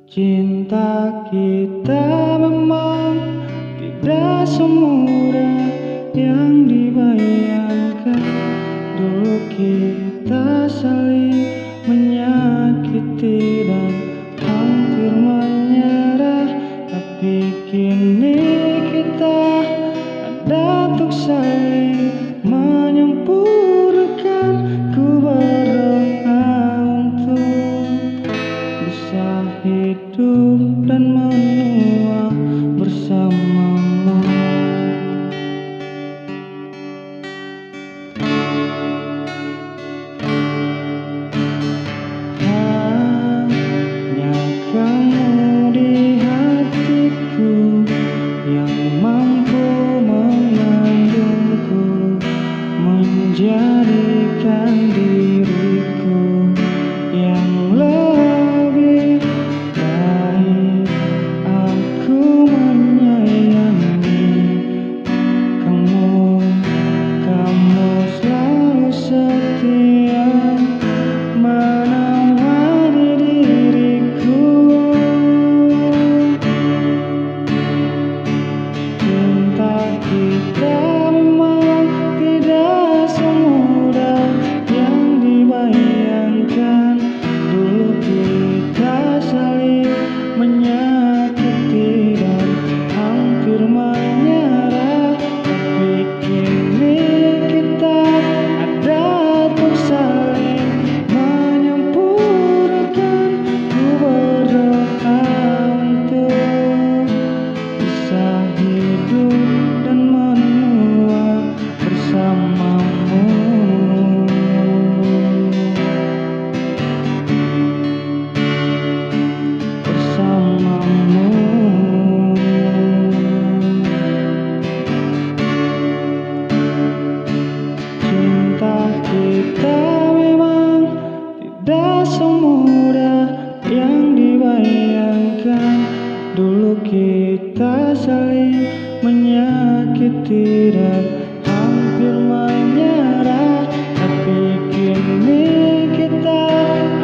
Cinta kita memang tidak semudah yang dibayangkan. Dulu kita saling menyakiti dan hampir menyerah, tapi kini kita ada untuk saling menyempurnakan. Ku berdoa untuk bisa hidup dan menua bersamamu. Hanya kamu di hatiku yang mampu mengandungku, menjadikan diriku yang lebih baik. Aku menyayangi kamu, kamu selalu setia menemani diriku. Cinta kita memang tidak semudah yang dibayangkan. Dulu kita saling menyakiti dan hampir menyerah, tapi kini kita ada untuk saling menyempurnakan. Ku berdoa untuk bisa hidup dan menua bersamamu. Bersamamu. Cinta kita memang tidak semudah yang dibayangkan. Dulu kita saling menyakiti dan hampir menyerah, tapi kini kita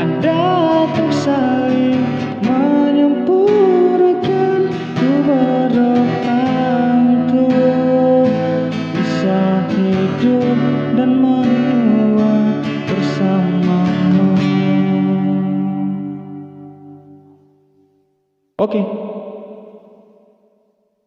ada untuk saling menyempurnakan. Ku berdoa untuk bisa hidup dan menua bersamamu. Oke.